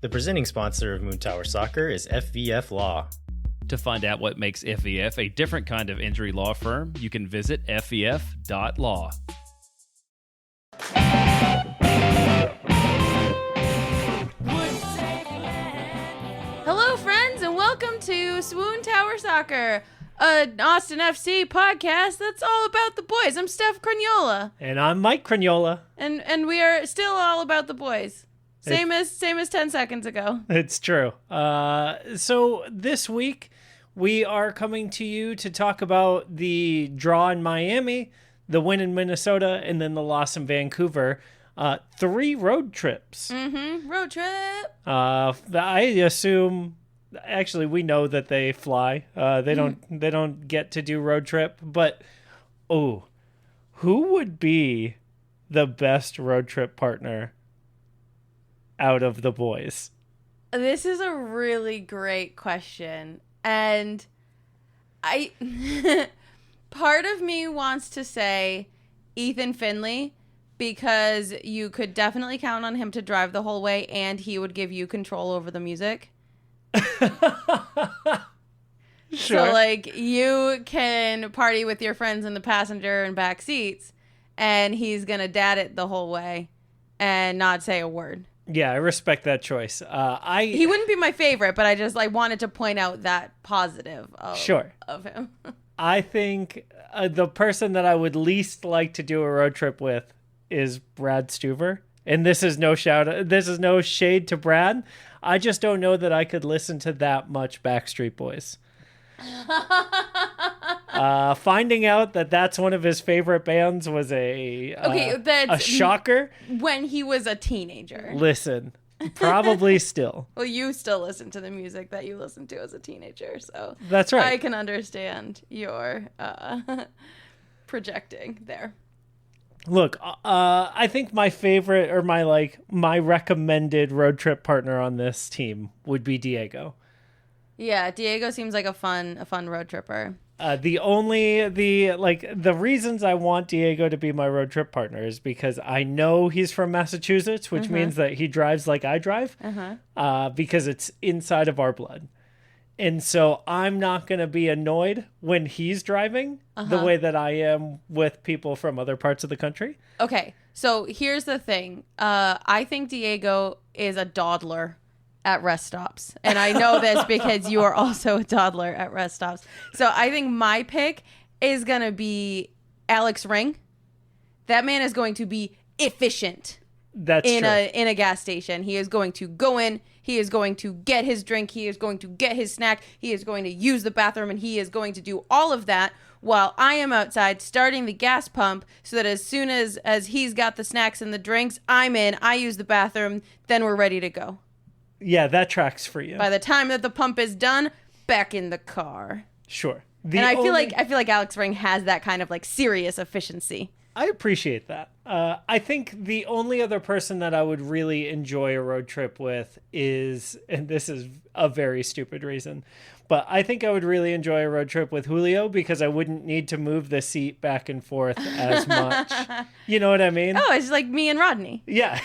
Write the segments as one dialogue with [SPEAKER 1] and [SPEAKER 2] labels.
[SPEAKER 1] The presenting sponsor of Moontower Soccer is FVF Law.
[SPEAKER 2] To find out what makes FVF a different kind of injury law firm, you can visit fvf.law.
[SPEAKER 3] Hello, friends, and welcome to Swoontower Soccer, an Austin FC podcast that's all about the boys. I'm Steph Craniola.
[SPEAKER 4] And I'm Mike Craniola.
[SPEAKER 3] And we are still all about the boys. Same as 10 seconds ago.
[SPEAKER 4] It's true. So this week, we are coming to you to talk about the draw in Miami, the win in Minnesota, and then the loss in Vancouver. 3 road trips.
[SPEAKER 3] Road trip.
[SPEAKER 4] I assume, actually, we know that they fly. They don't get to do road trip. But, who would be the best road trip partner out of the boys?
[SPEAKER 3] This is a really great question. And part of me wants to say Ethan Finley, because you could definitely count on him to drive the whole way and he would give you control over the music.
[SPEAKER 4] Sure.
[SPEAKER 3] So, like, you can party with your friends in the passenger and back seats, and he's going to dad it the whole way and not say a word.
[SPEAKER 4] Yeah, I respect that choice.
[SPEAKER 3] He wouldn't be my favorite, but I wanted to point out that positive of him.
[SPEAKER 4] I think the person that I would least like to do a road trip with is Brad Stuver. And this is no shade to Brad. I just don't know that I could listen to that much Backstreet Boys. Finding out that that's one of his favorite bands was a shocker.
[SPEAKER 3] When he was a teenager.
[SPEAKER 4] Listen, probably still.
[SPEAKER 3] Well, you still listen to the music that you listened to as a teenager, so
[SPEAKER 4] that's right.
[SPEAKER 3] I can understand your projecting there.
[SPEAKER 4] Look, I think my favorite or my recommended road trip partner on this team would be Diego.
[SPEAKER 3] Yeah, Diego seems like a fun road tripper.
[SPEAKER 4] The reasons I want Diego to be my road trip partner is because I know he's from Massachusetts, which means that he drives like I drive, because it's inside of our blood. And so I'm not going to be annoyed when he's driving the way that I am with people from other parts of the country. Okay,
[SPEAKER 3] so here's the thing. I think Diego is a dawdler at rest stops. And I know this because you are also a dawdler at rest stops. So I think my pick is going to be Alex Ring. That man is going to be efficient.
[SPEAKER 4] That's true.
[SPEAKER 3] In a gas station. He is going to go in. He is going to get his drink. He is going to get his snack. He is going to use the bathroom. And he is going to do all of that while I am outside starting the gas pump so that as soon as he's got the snacks and the drinks, I'm in. I use the bathroom. Then we're ready to go.
[SPEAKER 4] Yeah, that tracks for you.
[SPEAKER 3] By the time that the pump is done, back in the car.
[SPEAKER 4] Sure.
[SPEAKER 3] I feel like Alex Ring has that kind of like serious efficiency.
[SPEAKER 4] I appreciate that. I think the only other person that I would really enjoy a road trip with is, and this is a very stupid reason, but I think I would really enjoy a road trip with Julio because I wouldn't need to move the seat back and forth as much. You know what I mean?
[SPEAKER 3] Oh, it's like me and Rodney.
[SPEAKER 4] Yeah.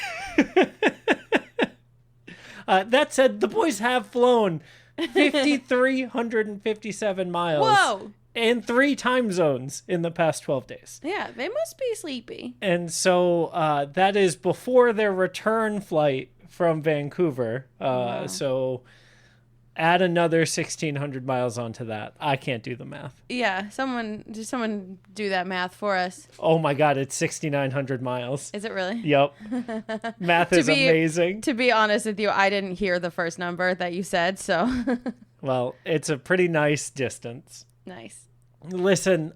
[SPEAKER 4] That said, the boys have flown 5,357 miles.
[SPEAKER 3] Whoa.
[SPEAKER 4] And 3 time zones in the past 12 days.
[SPEAKER 3] Yeah, they must be sleepy.
[SPEAKER 4] And so that is before their return flight from Vancouver.
[SPEAKER 3] Wow.
[SPEAKER 4] So add another 1,600 miles onto that. I can't do the math.
[SPEAKER 3] Yeah, someone do that math for us.
[SPEAKER 4] Oh my God, it's 6,900 miles.
[SPEAKER 3] Is it really?
[SPEAKER 4] Yep. Math is amazing.
[SPEAKER 3] To be honest with you, I didn't hear the first number that you said, so.
[SPEAKER 4] Well, it's a pretty nice distance.
[SPEAKER 3] Nice.
[SPEAKER 4] Listen,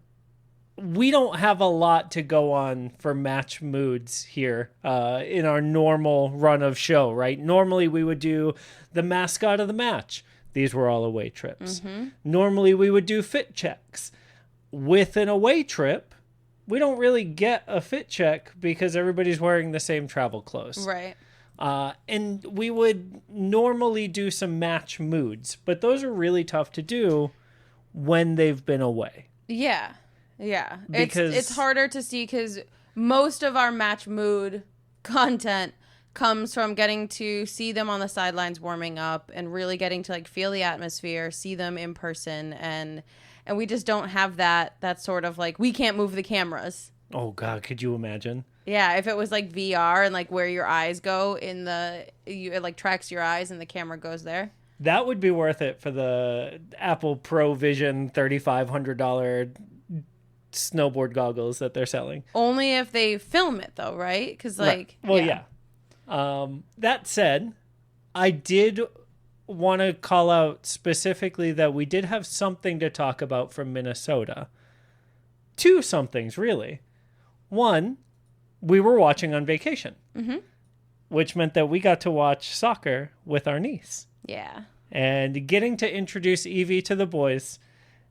[SPEAKER 4] we don't have a lot to go on for match moods here in our normal run of show, right? Normally we would do the mascot of the match. These were all away trips. Normally we would do fit checks. With an away trip, we don't really get a fit check because everybody's wearing the same travel clothes.
[SPEAKER 3] Right.
[SPEAKER 4] And we would normally do some match moods, but those are really tough to do when they've been away.
[SPEAKER 3] Yeah.
[SPEAKER 4] Because
[SPEAKER 3] it's harder to see because most of our match mood content comes from getting to see them on the sidelines warming up and really getting to like feel the atmosphere, see them in person, and we just don't have that sort of like, we can't move the cameras.
[SPEAKER 4] Oh God, could you imagine?
[SPEAKER 3] Yeah, if it was like VR and like where your eyes go it like tracks your eyes and the camera goes there.
[SPEAKER 4] That would be worth it for the Apple Pro Vision $3,500 snowboard goggles that they're selling.
[SPEAKER 3] Only if they film it though, right? Because like,
[SPEAKER 4] right. Well, yeah. That said, I did want to call out specifically that we did have something to talk about from Minnesota. Two somethings, really. One, we were watching on vacation, which meant that we got to watch soccer with our niece.
[SPEAKER 3] Yeah.
[SPEAKER 4] And getting to introduce Evie to the boys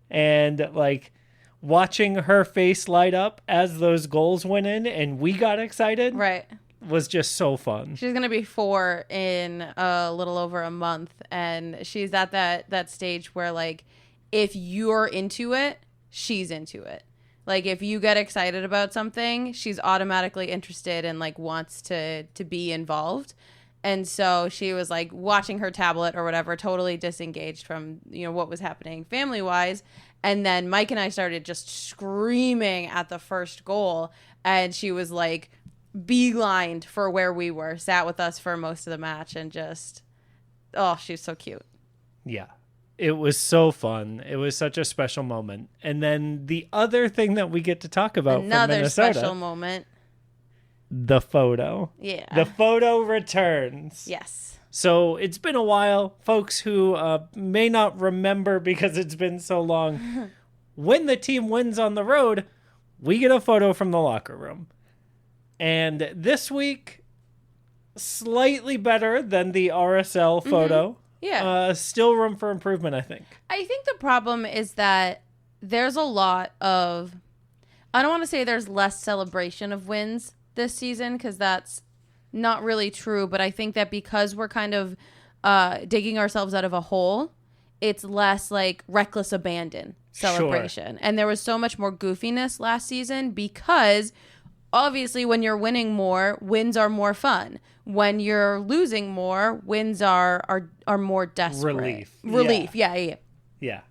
[SPEAKER 4] and like watching her face light up as those goals went in and we got excited.
[SPEAKER 3] Right.
[SPEAKER 4] Was just so fun.
[SPEAKER 3] She's going to be 4 in a little over a month. And she's at that stage where, like, if you're into it, she's into it. Like, if you get excited about something, she's automatically interested and, like, wants to be involved. And so she was, like, watching her tablet or whatever, totally disengaged from, you know, what was happening family-wise. And then Mike and I started just screaming at the first goal. And she was, like, beelined for where we were, sat with us for most of the match, and just, oh, she's so cute.
[SPEAKER 4] Yeah, it was so fun. It was such a special moment. And then the other thing that we get to talk about
[SPEAKER 3] Another
[SPEAKER 4] from Minnesota,
[SPEAKER 3] special moment,
[SPEAKER 4] the photo.
[SPEAKER 3] Yeah,
[SPEAKER 4] The photo returns.
[SPEAKER 3] yes.
[SPEAKER 4] So it's been a while. Folks who may not remember because it's been so long, when the team wins on the road, we get a photo from the locker room. And this week, slightly better than the RSL photo.
[SPEAKER 3] Yeah.
[SPEAKER 4] Still room for improvement, I think.
[SPEAKER 3] I think the problem is that there's a lot of, I don't want to say there's less celebration of wins this season, because that's not really true. But I think that because we're kind of digging ourselves out of a hole, it's less like reckless abandon celebration. Sure. And there was so much more goofiness last season because obviously, when you're winning more, wins are more fun. When you're losing more, wins are more desperate. Relief. Yeah.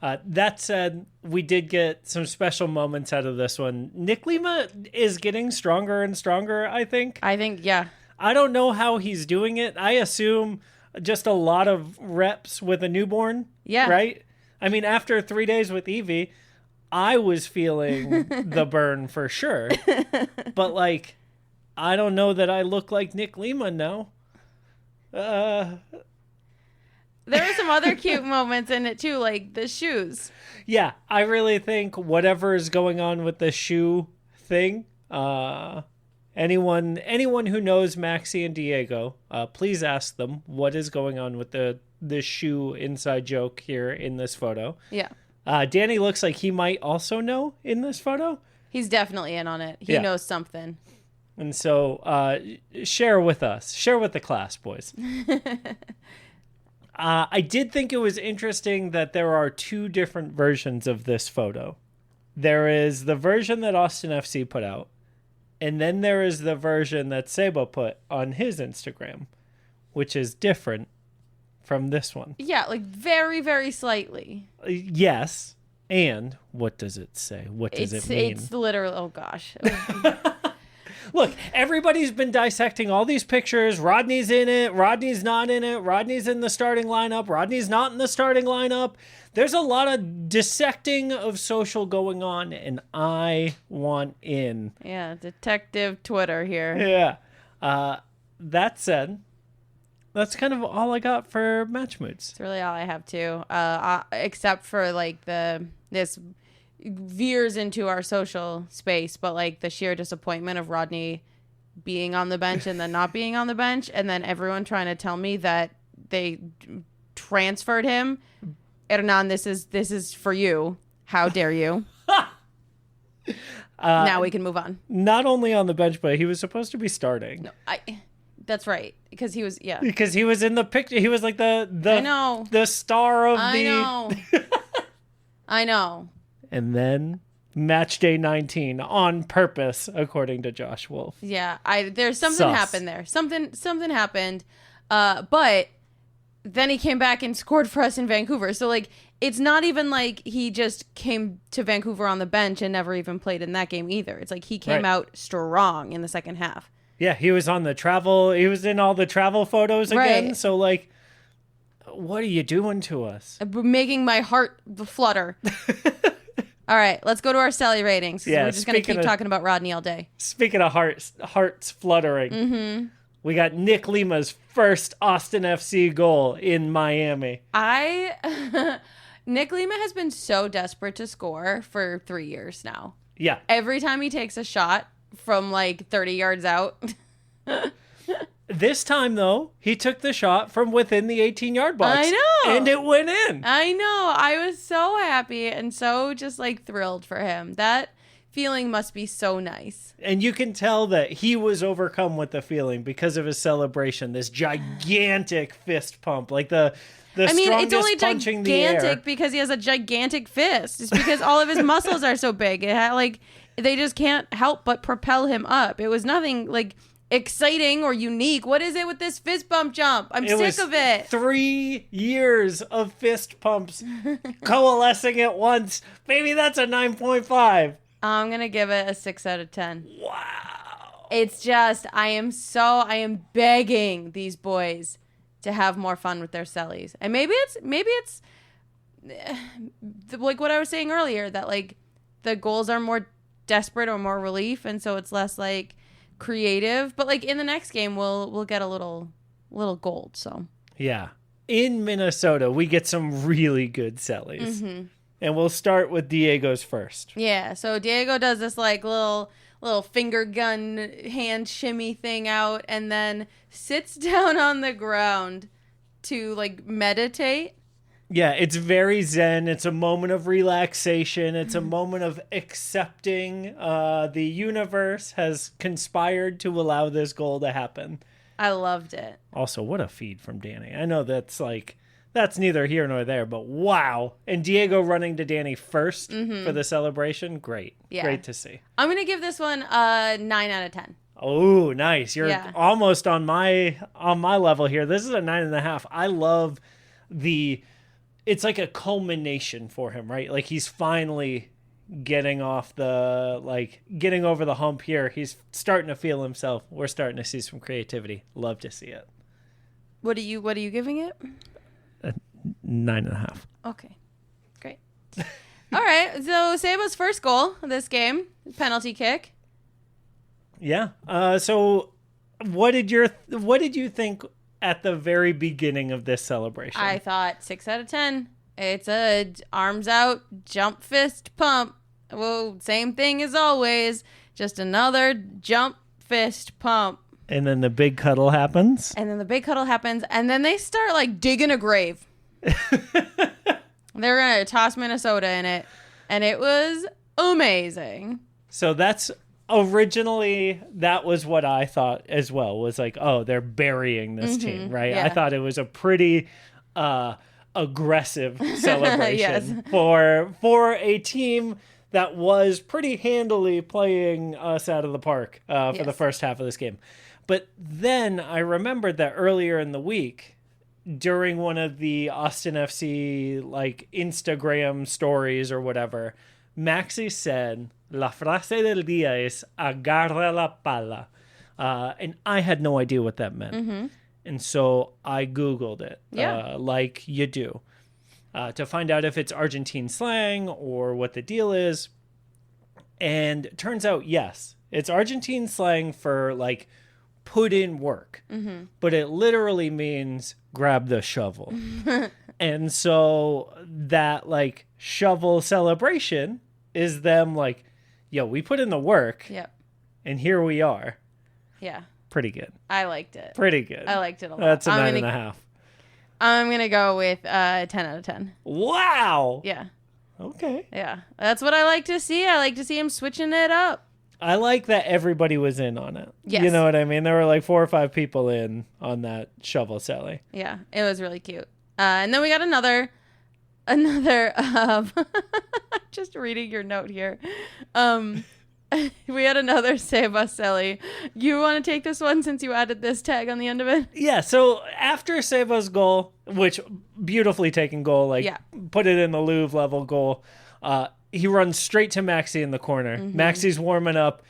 [SPEAKER 4] That said, we did get some special moments out of this one. Nick Lima is getting stronger and stronger, I think.
[SPEAKER 3] Yeah.
[SPEAKER 4] I don't know how he's doing it. I assume just a lot of reps with a newborn.
[SPEAKER 3] Yeah.
[SPEAKER 4] Right? I mean, after 3 days with Evie, I was feeling the burn for sure. But, like, I don't know that I look like Nick Lima now.
[SPEAKER 3] There were some other cute moments in it, too, like the shoes.
[SPEAKER 4] Yeah, I really think whatever is going on with the shoe thing, anyone who knows Maxie and Diego, please ask them what is going on with the shoe inside joke here in this photo.
[SPEAKER 3] Yeah.
[SPEAKER 4] Danny looks like he might also know in this photo.
[SPEAKER 3] He's definitely in on it. He knows something.
[SPEAKER 4] And so share with us. Share with the class, boys. I did think it was interesting that there are two different versions of this photo. There is the version that Austin FC put out, and then there is the version that Sabo put on his Instagram, which is different from this one.
[SPEAKER 3] Yeah, like very, very slightly.
[SPEAKER 4] Yes. And what does it say? What does it mean?
[SPEAKER 3] It's literally, oh gosh.
[SPEAKER 4] Look, everybody's been dissecting all these pictures. Rodney's in it. Rodney's not in it. Rodney's in the starting lineup. Rodney's not in the starting lineup. There's a lot of dissecting of social going on, and I want in.
[SPEAKER 3] Yeah, detective Twitter here.
[SPEAKER 4] Yeah. That said, that's kind of all I got for match moods.
[SPEAKER 3] It's really all I have too, except for like this veers into our social space, but like the sheer disappointment of Rodney being on the bench and then not being on the bench, and then everyone trying to tell me that they transferred him. Hernan, this is for you. How dare you? Now we can move on.
[SPEAKER 4] Not only on the bench, but he was supposed to be starting.
[SPEAKER 3] No, that's right, because he was
[SPEAKER 4] because he was in the picture. He was like the
[SPEAKER 3] I know.
[SPEAKER 4] the star of
[SPEAKER 3] I know.
[SPEAKER 4] and then Match day 19 on purpose, according to Josh Wolf.
[SPEAKER 3] Yeah, there's something happened there. Something happened. But then he came back and scored for us in Vancouver. So like, it's not even like he just came to Vancouver on the bench and never even played in that game either. It's like he came out strong in the second half.
[SPEAKER 4] Yeah, he was on the travel. He was in all the travel photos again.
[SPEAKER 3] Right.
[SPEAKER 4] So like, what are you doing to us?
[SPEAKER 3] Making my heart flutter. All right, let's go to our Celly ratings. Yeah, we're just going to keep talking about Rodney all day.
[SPEAKER 4] Speaking of hearts fluttering, we got Nick Lima's first Austin FC goal in Miami.
[SPEAKER 3] Nick Lima has been so desperate to score for 3 years now.
[SPEAKER 4] Yeah.
[SPEAKER 3] Every time he takes a shot from like 30 yards out.
[SPEAKER 4] This time, though, he took the shot from within the 18-yard box.
[SPEAKER 3] I know.
[SPEAKER 4] And it went in.
[SPEAKER 3] I know. I was so happy and so just like thrilled for him. That feeling must be so nice.
[SPEAKER 4] And you can tell that he was overcome with the feeling because of his celebration. This gigantic fist pump. Like the strongest
[SPEAKER 3] it's only
[SPEAKER 4] punching the air.
[SPEAKER 3] gigantic because he has a gigantic fist. It's because all of his muscles are so big. They just can't help but propel him up. It was nothing like exciting or unique. What is it with this fist bump jump? I'm sick of it.
[SPEAKER 4] 3 years of fist pumps coalescing at once. Maybe that's a 9.5.
[SPEAKER 3] I'm going to give it a 6 out of 10.
[SPEAKER 4] Wow.
[SPEAKER 3] It's just, I am begging these boys to have more fun with their Cellys. And maybe it's like what I was saying earlier, that like the goals are more desperate or more relief. And so it's less like creative, but like in the next game we'll get a little gold. So
[SPEAKER 4] yeah, in Minnesota we get some really good Cellys, and we'll start with Diego's first.
[SPEAKER 3] Yeah, so Diego does this like little finger gun hand shimmy thing out, and then sits down on the ground to like meditate.
[SPEAKER 4] Yeah, it's very zen. It's a moment of relaxation. It's a moment of accepting the universe has conspired to allow this goal to happen.
[SPEAKER 3] I loved it.
[SPEAKER 4] Also, what a feed from Danny. I know that's neither here nor there, but wow. And Diego running to Danny first for the celebration. Great. Yeah. Great to see. I'm
[SPEAKER 3] going to give this one a 9 out of 10.
[SPEAKER 4] Oh, nice. You're almost on my level here. This is a 9.5. I love it's like a culmination for him, right? Like he's finally getting over the hump here. He's starting to feel himself. We're starting to see some creativity. Love to see it.
[SPEAKER 3] What are you giving it?
[SPEAKER 4] 9.5.
[SPEAKER 3] Okay, great. All right, so Saba's first goal of this game, penalty kick.
[SPEAKER 4] Yeah. So what did you think at the very beginning of this celebration?
[SPEAKER 3] I thought 6 out of 10. It's a arms out, jump fist pump. Well, same thing as always. Just another jump fist pump.
[SPEAKER 4] And then the big cuddle happens.
[SPEAKER 3] And then they start like digging a grave. They're going to toss Minnesota in it. And it was amazing.
[SPEAKER 4] So that was what I thought as well, was like, oh, they're burying this team, right? Yeah. I thought it was a pretty aggressive celebration for a team that was pretty handily playing us out of the park for the first half of this game. But then I remembered that earlier in the week, during one of the Austin FC like Instagram stories or whatever, Maxi said, "La frase del día es agarra la pala." And I had no idea what that meant. And so I Googled it, like you do, to find out if it's Argentine slang or what the deal is. And it turns out, yes, it's Argentine slang for like put in work, but it literally means grab the shovel. And so that like shovel celebration is them like, yo, we put in the work.
[SPEAKER 3] Yep.
[SPEAKER 4] And here we are.
[SPEAKER 3] Yeah.
[SPEAKER 4] Pretty good.
[SPEAKER 3] I liked it.
[SPEAKER 4] Pretty good.
[SPEAKER 3] I liked it a lot.
[SPEAKER 4] That's a 9.5.
[SPEAKER 3] I'm going to go with 10 out of 10.
[SPEAKER 4] Wow.
[SPEAKER 3] Yeah.
[SPEAKER 4] Okay.
[SPEAKER 3] Yeah. That's what I like to see. I like to see him switching it up.
[SPEAKER 4] I like that everybody was in on it.
[SPEAKER 3] Yes.
[SPEAKER 4] You know what I mean? There were like 4 or 5 people in on that shovel Celly.
[SPEAKER 3] Yeah. It was really cute. And then we got another another just reading your note here. We had another Seba Celly. You want to take this one since you added this tag on the end of it?
[SPEAKER 4] Yeah, so after Seba's goal, which beautifully taken goal, put it in the Louvre level goal, he runs straight to Maxi in the corner. Maxi's warming up.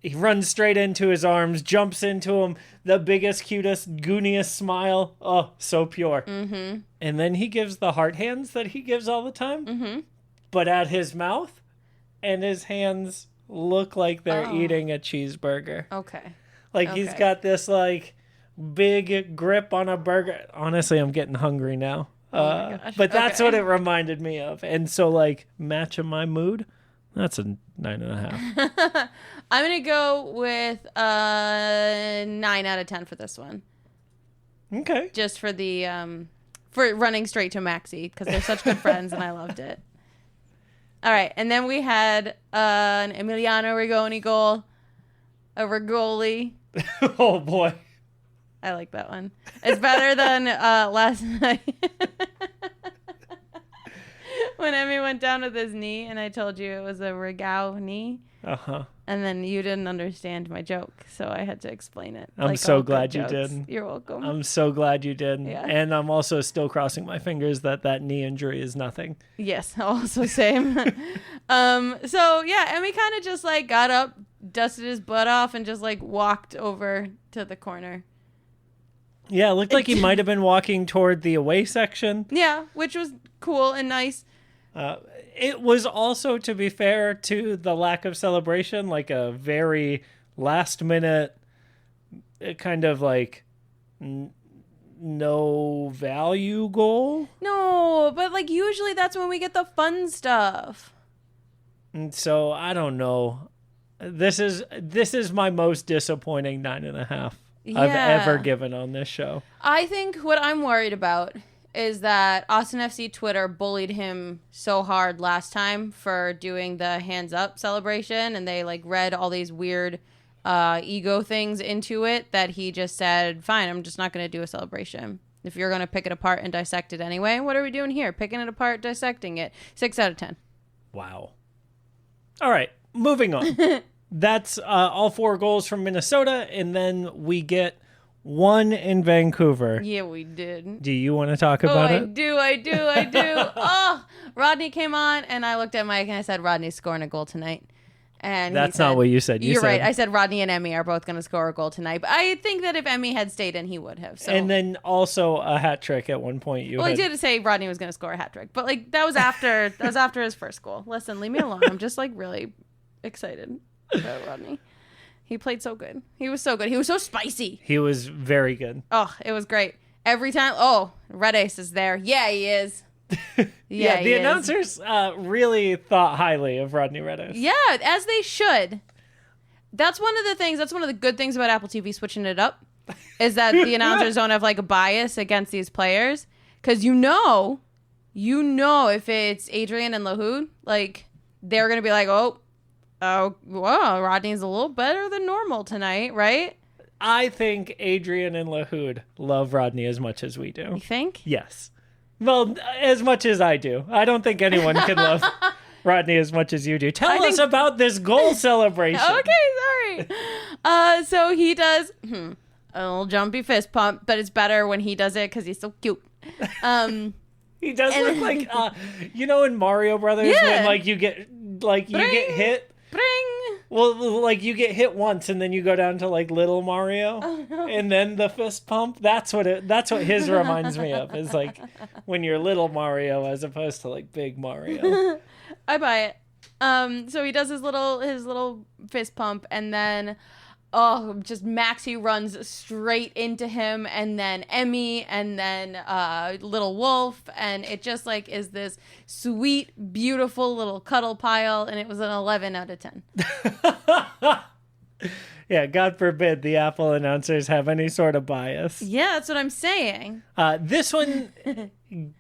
[SPEAKER 4] He runs straight into his arms, jumps into him, the biggest, cutest, gooniest smile. Oh, so pure. And then he gives the heart hands that he gives all the time, but at his mouth, and his hands look like they're eating a cheeseburger.
[SPEAKER 3] Okay.
[SPEAKER 4] He's got this big grip on a burger. Honestly, I'm getting hungry now.
[SPEAKER 3] Oh my gosh.
[SPEAKER 4] But that's what it reminded me of. And so matching my mood, that's a 9.5.
[SPEAKER 3] I'm going to go with a 9 out of 10 for this one.
[SPEAKER 4] Okay.
[SPEAKER 3] Just for the for running straight to Maxi because they're such good friends and I loved it. All right, and then we had an Emiliano Rigoni goal, a Rigoli.
[SPEAKER 4] Oh boy,
[SPEAKER 3] I like that one. It's better than last night when Emmy went down with his knee, and I told you it was a Rigau knee. And then you didn't understand my joke, so I had to explain it.
[SPEAKER 4] I'm so glad you did.
[SPEAKER 3] You're welcome.
[SPEAKER 4] I'm so glad you did.
[SPEAKER 3] Yeah.
[SPEAKER 4] And I'm also still crossing my fingers that knee injury is nothing.
[SPEAKER 3] Yes, also same. So yeah, Emmy kind of just got up, dusted his butt off, and just walked over to the corner.
[SPEAKER 4] Yeah, it looked like he might have been walking toward the away section.
[SPEAKER 3] Yeah, which was cool and nice.
[SPEAKER 4] It was also, to be fair to the lack of celebration, a very last minute kind of no value goal.
[SPEAKER 3] No, but usually that's when we get the fun stuff.
[SPEAKER 4] And so I don't know. This is my most disappointing 9.5 I've ever given on this show.
[SPEAKER 3] I think what I'm worried about is that Austin FC Twitter bullied him so hard last time for doing the hands up celebration, and they read all these weird ego things into it that he just said, fine, I'm just not going to do a celebration. If you're going to pick it apart and dissect it anyway, what are we doing here? Picking it apart, dissecting it. 6 out of 10.
[SPEAKER 4] Wow. All right, moving on. That's all 4 goals from Minnesota, and then we get 1 in Vancouver.
[SPEAKER 3] Yeah, we did.
[SPEAKER 4] Do you want to talk about it?
[SPEAKER 3] I do. Oh, Rodney came on, and I looked at Mike, and I said, Rodney's scoring a goal tonight. And
[SPEAKER 4] that's not what you said.
[SPEAKER 3] You're right. I said Rodney and Emmy are both going to score a goal tonight. But I think that if Emmy had stayed in, he would have. So.
[SPEAKER 4] And then also a hat trick at one point.
[SPEAKER 3] I did say Rodney was going to score a hat trick, but that was after his first goal. Listen, leave me alone. I'm just really excited about Rodney. He played so good. He was so good. He was so spicy.
[SPEAKER 4] He was very good.
[SPEAKER 3] Oh, it was great. Every time. Oh, Red Ace is there. Yeah, he is.
[SPEAKER 4] Yeah, the announcers really thought highly of Rodney Red Ace.
[SPEAKER 3] Yeah, as they should. That's one of the things. That's one of the good things about Apple TV switching it up, is that the announcers don't have a bias against these players, because you know if it's Adrian and Lahoud, they're gonna be oh, wow, Rodney's a little better than normal tonight, right?
[SPEAKER 4] I think Adrian and Lahoud love Rodney as much as we do.
[SPEAKER 3] You think?
[SPEAKER 4] Yes. Well, as much as I do. I don't think anyone can love Rodney as much as you do. Tell us about this goal celebration.
[SPEAKER 3] Okay, sorry. So he does a little jumpy fist pump, but it's better when he does it because he's so cute.
[SPEAKER 4] He does look like, in Mario Brothers when you get hit.
[SPEAKER 3] Bring.
[SPEAKER 4] Well, you get hit once and then you go down to little Mario, and then the fist pump. That's what his reminds me of, is when you're little Mario as opposed to big Mario.
[SPEAKER 3] I buy it. So he does his little fist pump, and then just Maxi runs straight into him, and then Emmy, and then little Wolf, and it just is this sweet, beautiful little cuddle pile, and it was an 11 out of 10.
[SPEAKER 4] Yeah, God forbid the Apple announcers have any sort of bias.
[SPEAKER 3] Yeah, that's what I'm saying.
[SPEAKER 4] This one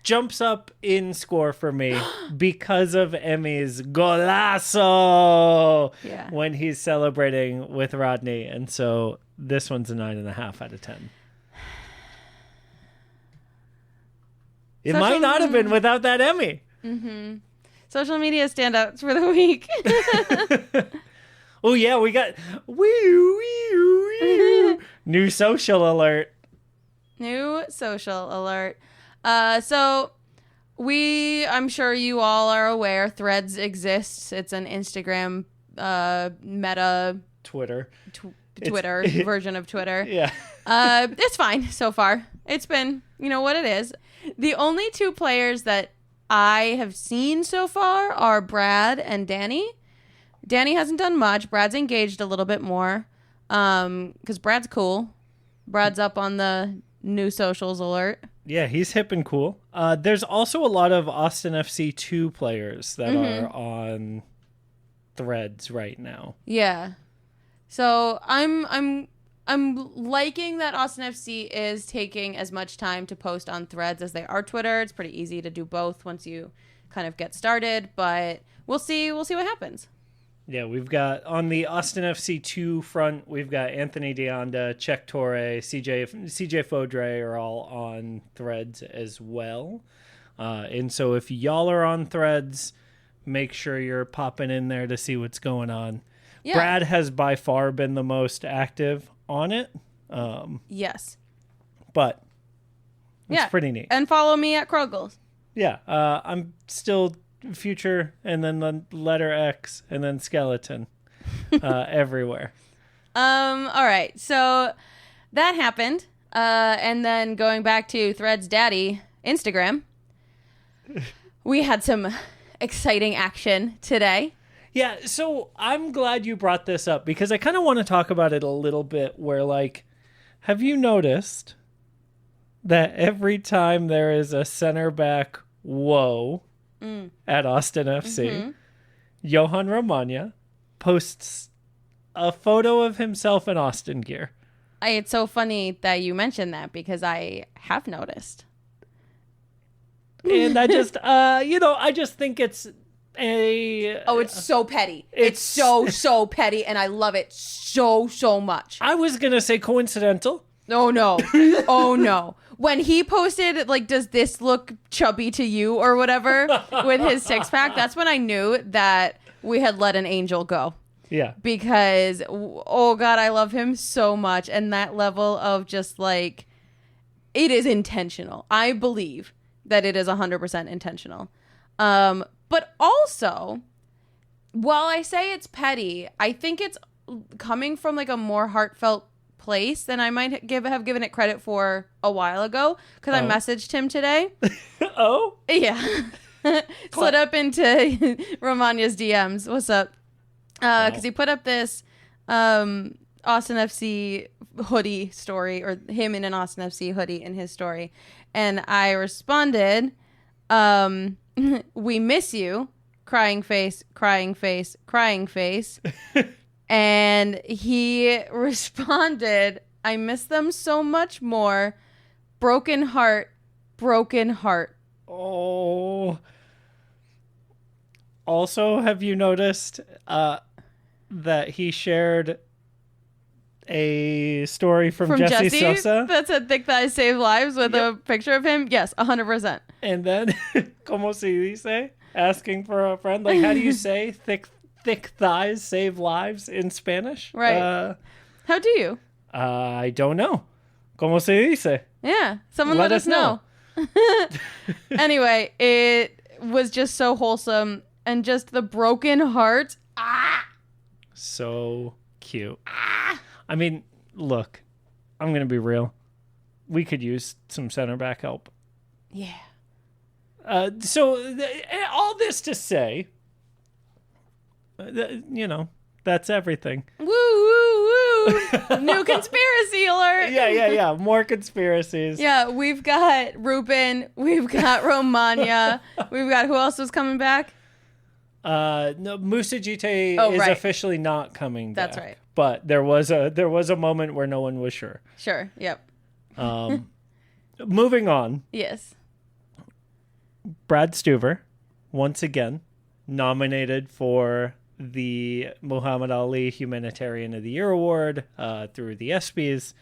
[SPEAKER 4] jumps up in score for me because of Emmy's golazo when he's celebrating with Rodney. And so this one's a 9.5 out of 10. It might not have been without that Emmy.
[SPEAKER 3] Social media standouts for the week.
[SPEAKER 4] Oh, yeah, we got new social alert.
[SPEAKER 3] New social alert. So I'm sure you all are aware Threads exists. It's an Instagram meta
[SPEAKER 4] Twitter
[SPEAKER 3] version of Twitter.
[SPEAKER 4] Yeah.
[SPEAKER 3] It's fine so far. It's been, what it is. The only two players that I have seen so far are Brad and Danny. Danny hasn't done much. Brad's engaged a little bit more because Brad's cool. Brad's up on the new socials alert.
[SPEAKER 4] Yeah, he's hip and cool. There's also a lot of Austin FC 2 players that are on Threads right now.
[SPEAKER 3] Yeah. So I'm liking that Austin FC is taking as much time to post on Threads as they are Twitter. It's pretty easy to do both once you kind of get started, but we'll see what happens.
[SPEAKER 4] Yeah, we've got on the Austin FC 2 front, we've got Anthony Deonda, Czech Torre, CJ Fodre are all on Threads as well. And so if y'all are on Threads, make sure you're popping in there to see what's going on. Yeah. Brad has by far been the most active on it.
[SPEAKER 3] Yes.
[SPEAKER 4] But it's pretty neat.
[SPEAKER 3] And follow me at Krogels.
[SPEAKER 4] Yeah. I'm still Future and then the letter X and then skeleton everywhere.
[SPEAKER 3] All right. So that happened. And then going back to Threads Daddy, Instagram, we had some exciting action today.
[SPEAKER 4] Yeah, so I'm glad you brought this up because I kind of want to talk about it a little bit where, like, have you noticed that every time there is a center back at Austin FC, Johan Romagna posts a photo of himself in Austin gear?
[SPEAKER 3] It's so funny that you mentioned that because I have noticed.
[SPEAKER 4] And I just, I just think it's
[SPEAKER 3] it's so petty. It's so petty, and I love it so much.
[SPEAKER 4] I was gonna say coincidental.
[SPEAKER 3] Oh no. When he posted, like, does this look chubby to you or whatever with his six-pack, that's when I knew that we had let an angel go.
[SPEAKER 4] Yeah.
[SPEAKER 3] Because, oh God, I love him so much. And that level of just like, it is intentional. I believe that it is 100% intentional. But also, while I say it's petty, I think it's coming from like a more heartfelt place than I might have given it credit for a while ago. Because I messaged him today.
[SPEAKER 4] Oh?
[SPEAKER 3] Yeah. Slid up into Romagna's DMs. What's up? Because he put up this Austin FC hoodie story, or him in an Austin FC hoodie in his story. And I responded, we miss you, crying face, crying face, crying face. And he responded, I miss them so much more. Broken heart, broken heart.
[SPEAKER 4] Oh. Also, have you noticed that he shared a story from Jesse Sosa?
[SPEAKER 3] That said thick thighs save lives with a picture of him? Yes, 100%.
[SPEAKER 4] And then, como se dice? Asking for a friend. Like, how do you say thick thighs save lives in Spanish?
[SPEAKER 3] Right. How do you?
[SPEAKER 4] I don't know. Como se dice?
[SPEAKER 3] Yeah, someone let us know. Anyway, it was just so wholesome. And just the broken heart. Ah!
[SPEAKER 4] So cute. Ah! I mean, look, I'm going to be real. We could use some center back help.
[SPEAKER 3] Yeah.
[SPEAKER 4] So all this to say, that's everything.
[SPEAKER 3] Woo, woo, woo. New conspiracy alert.
[SPEAKER 4] Yeah. More conspiracies.
[SPEAKER 3] Yeah, we've got Ruben. We've got Romagna. We've got, who else was coming back?
[SPEAKER 4] No, Moussa Jite is officially not coming back.
[SPEAKER 3] That's right.
[SPEAKER 4] But there was a moment where no one was sure.
[SPEAKER 3] Sure. Yep.
[SPEAKER 4] Moving on.
[SPEAKER 3] Yes.
[SPEAKER 4] Brad Stuver, once again, nominated for the Muhammad Ali Humanitarian of the Year Award through the ESPYs.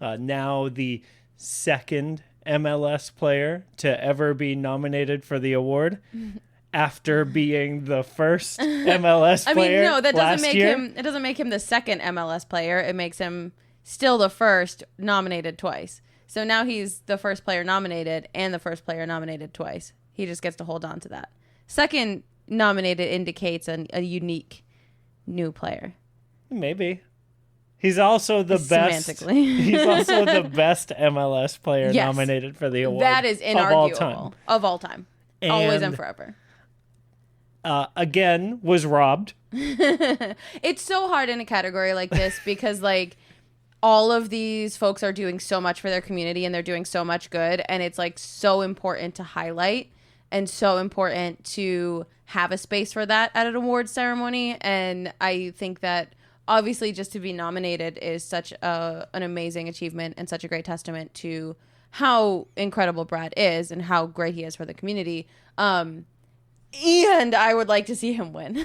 [SPEAKER 4] Now the second MLS player to ever be nominated for the award after being the first MLS player.
[SPEAKER 3] No, that doesn't make
[SPEAKER 4] year.
[SPEAKER 3] him. It doesn't make him the second MLS player. It makes him still the first nominated twice. So now he's the first player nominated and the first player nominated twice. He just gets to hold on to that. Second nominated indicates a unique new player.
[SPEAKER 4] Maybe. He's also the best.
[SPEAKER 3] Semantically.
[SPEAKER 4] He's also the best MLS player nominated for the award.
[SPEAKER 3] That is inarguable. Of all time. Always and forever.
[SPEAKER 4] Again, was robbed.
[SPEAKER 3] It's so hard in a category like this because, like, all of these folks are doing so much for their community and they're doing so much good. And it's, like, so important to highlight and so important to have a space for that at an awards ceremony. And I think that obviously just to be nominated is such an amazing achievement and such a great testament to how incredible Brad is and how great he is for the community. And I would like to see him win.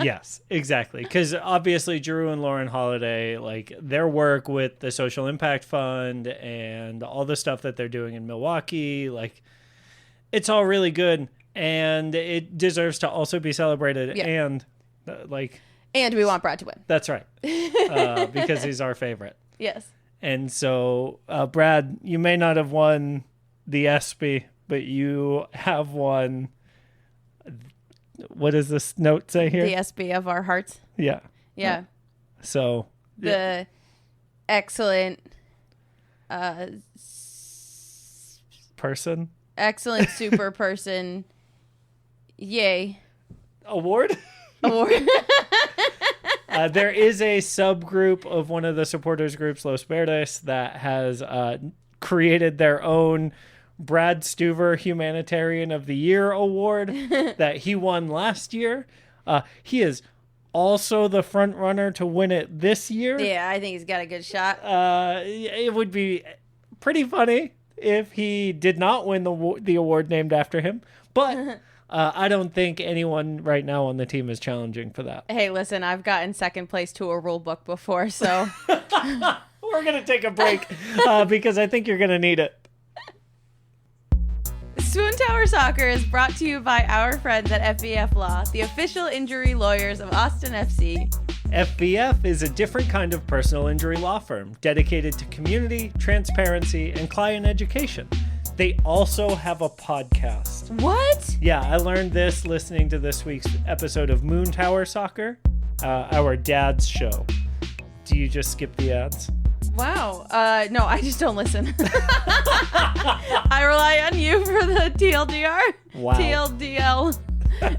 [SPEAKER 4] Yes, exactly. Because obviously Drew and Lauren Holiday, like their work with the Social Impact Fund and all the stuff that they're doing in Milwaukee, like it's all really good and it deserves to also be celebrated.
[SPEAKER 3] Yeah.
[SPEAKER 4] And
[SPEAKER 3] and we want Brad to win.
[SPEAKER 4] That's right. Because he's our favorite.
[SPEAKER 3] Yes.
[SPEAKER 4] And so, Brad, you may not have won the ESPY, but you have won. What does this note say here?
[SPEAKER 3] The SB of our hearts.
[SPEAKER 4] Yeah.
[SPEAKER 3] Yeah.
[SPEAKER 4] So
[SPEAKER 3] the excellent
[SPEAKER 4] person.
[SPEAKER 3] Excellent super person. Yay.
[SPEAKER 4] Award?
[SPEAKER 3] Award.
[SPEAKER 4] There is a subgroup of one of the supporters groups, Los Verdes, that has created their own Brad Stuver Humanitarian of the Year award that he won last year. He is also the front runner to win it this year.
[SPEAKER 3] Yeah, I think he's got a good shot.
[SPEAKER 4] It would be pretty funny if he did not win the award named after him. But I don't think anyone right now on the team is challenging for that.
[SPEAKER 3] Hey, listen, I've gotten second place to a rule book before, so.
[SPEAKER 4] We're going to take a break because I think you're going to need it.
[SPEAKER 3] Swoontower Soccer is brought to you by our friends at FVF Law, the official injury lawyers of Austin FC.
[SPEAKER 4] FVF is a different kind of personal injury law firm dedicated to community, transparency, and client education. They also have a podcast.
[SPEAKER 3] What?
[SPEAKER 4] Yeah, I learned this listening to this week's episode of Moontower Soccer, our dad's show. Do you just skip the ads?
[SPEAKER 3] Wow. No, I just don't listen. I rely on you for the TLDR.
[SPEAKER 4] Wow.
[SPEAKER 3] TLDL.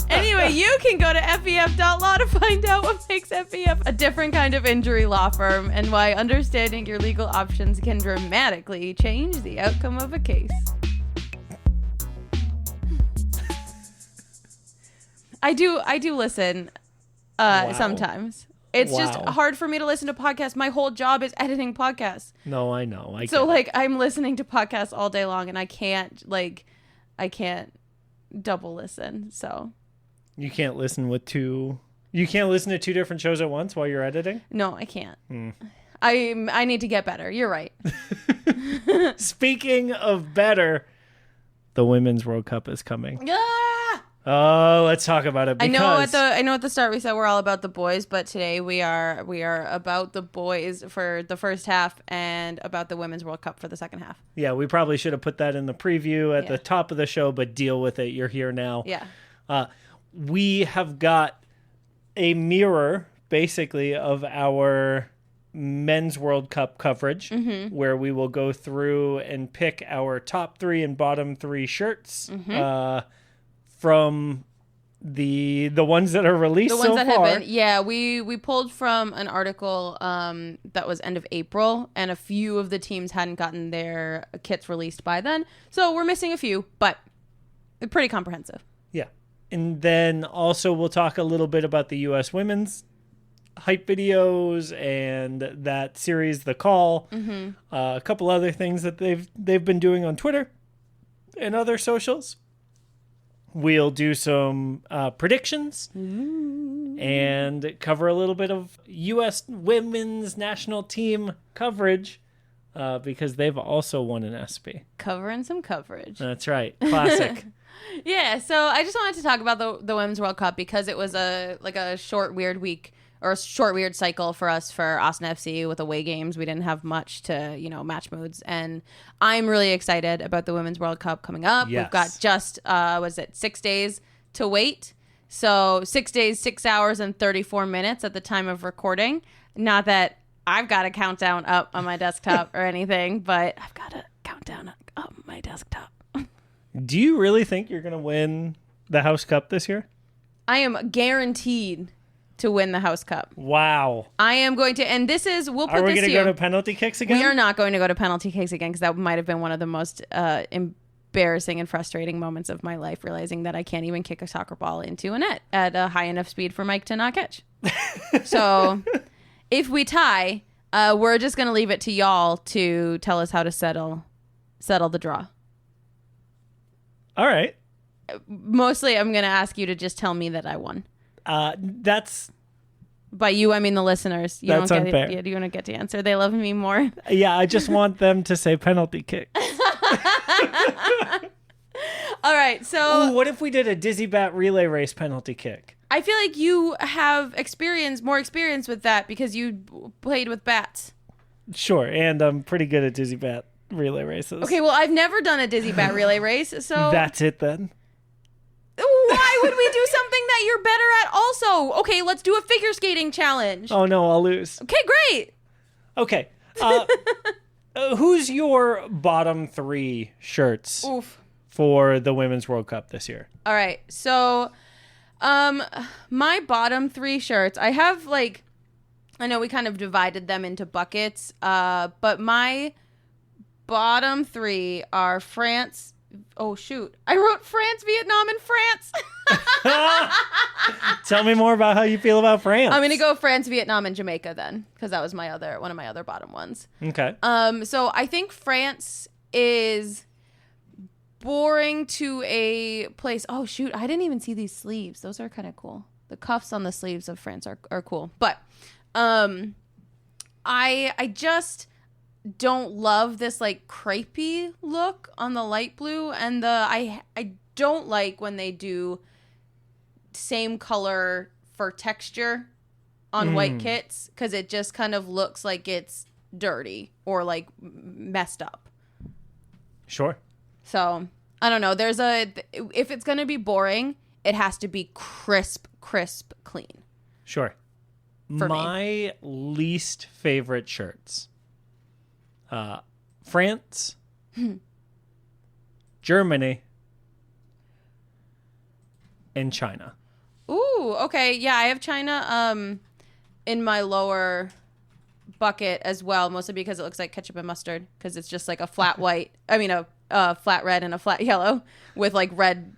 [SPEAKER 3] Anyway, you can go to FVF.law to find out what makes FVF a different kind of injury law firm and why understanding your legal options can dramatically change the outcome of a case. I do listen sometimes. It's just hard for me to listen to podcasts. My whole job is editing podcasts.
[SPEAKER 4] No, I know.
[SPEAKER 3] I'm listening to podcasts all day long and I can't double listen. So
[SPEAKER 4] you can't listen to two different shows at once while you're editing?
[SPEAKER 3] No, I can't. I need to get better. You're right.
[SPEAKER 4] Speaking of better, the Women's World Cup is coming.
[SPEAKER 3] Ah!
[SPEAKER 4] Oh, let's talk about it. Because
[SPEAKER 3] I know at the start we said we're all about the boys, but today we are about the boys for the first half and about the Women's World Cup for the second half.
[SPEAKER 4] Yeah, we probably should have put that in the preview at the top of the show, but deal with it. You're here now.
[SPEAKER 3] Yeah.
[SPEAKER 4] We have got a mirror, basically, of our Men's World Cup coverage, where we will go through and pick our top 3 and bottom 3 shirts. From the ones that are released so far. The ones that have been,
[SPEAKER 3] yeah, we pulled from an article that was end of April, and a few of the teams hadn't gotten their kits released by then. So we're missing a few, but pretty comprehensive.
[SPEAKER 4] Yeah. And then also we'll talk a little bit about the U.S. women's hype videos and that series, The Call. A couple other things that they've been doing on Twitter and other socials. We'll do some predictions and cover a little bit of U.S. women's national team coverage because they've also won an ESPY.
[SPEAKER 3] Covering some coverage.
[SPEAKER 4] That's right. Classic.
[SPEAKER 3] Yeah, so I just wanted to talk about the Women's World Cup because it was a short, weird week or a short, weird cycle for us for Austin FC with away games. We didn't have much to, match moods. And I'm really excited about the Women's World Cup coming up.
[SPEAKER 4] Yes.
[SPEAKER 3] We've got just, 6 days to wait. So 6 days, 6 hours, and 34 minutes at the time of recording. Not that I've got a countdown up on my desktop or anything, but I've got a countdown up on my desktop.
[SPEAKER 4] Do you really think you're going to win the House Cup this year?
[SPEAKER 3] I am guaranteed to win the House Cup.
[SPEAKER 4] Wow.
[SPEAKER 3] I am going to, and this is, we'll put
[SPEAKER 4] Are we
[SPEAKER 3] this
[SPEAKER 4] going to go to penalty kicks again?
[SPEAKER 3] We are not going to go to penalty kicks again because that might have been one of the most embarrassing and frustrating moments of my life, realizing that I can't even kick a soccer ball into a net at a high enough speed for Mike to not catch. So if we tie, we're just going to leave it to y'all to tell us how to settle the draw.
[SPEAKER 4] All right.
[SPEAKER 3] Mostly, I'm going to ask you to just tell me that I won.
[SPEAKER 4] That's...
[SPEAKER 3] By you, I mean the listeners.
[SPEAKER 4] That's unfair.
[SPEAKER 3] You don't get to answer. They love me more.
[SPEAKER 4] Yeah, I just want them to say penalty kick.
[SPEAKER 3] All right, so...
[SPEAKER 4] Ooh, what if we did a dizzy bat relay race penalty kick?
[SPEAKER 3] I feel like you have more experience with that because you played with bats.
[SPEAKER 4] Sure, and I'm pretty good at dizzy bat relay races.
[SPEAKER 3] Okay, well, I've never done a dizzy bat relay race, so...
[SPEAKER 4] That's it then.
[SPEAKER 3] Why would we do something that you're better at also? Okay, let's do a figure skating challenge.
[SPEAKER 4] Oh, no, I'll lose.
[SPEAKER 3] Okay, great.
[SPEAKER 4] Okay. Who's your bottom 3 shirts for the Women's World Cup this year?
[SPEAKER 3] All right, so my bottom 3 shirts, I have, I know we kind of divided them into buckets, but my bottom 3 are France. Oh, shoot. I wrote France, Vietnam, and France.
[SPEAKER 4] Tell me more about how you feel about France.
[SPEAKER 3] I'm going to go France, Vietnam, and Jamaica then, because that was one of my other bottom ones.
[SPEAKER 4] Okay.
[SPEAKER 3] So I think France is boring to a place. Oh, shoot. I didn't even see these sleeves. Those are kind of cool. The cuffs on the sleeves of France are cool. But I just don't love this crepey look on the light blue, and I don't like when they do same color for texture on white kits because it just kind of looks like it's dirty or messed up.
[SPEAKER 4] Sure.
[SPEAKER 3] So I don't know. If it's gonna be boring, it has to be crisp, clean.
[SPEAKER 4] Sure.
[SPEAKER 3] For
[SPEAKER 4] my least favorite shirts. France, Germany, and China.
[SPEAKER 3] Ooh, okay. Yeah, I have China in my lower bucket as well, mostly because it looks like ketchup and mustard because it's just a flat white. I mean, a flat red and a flat yellow with red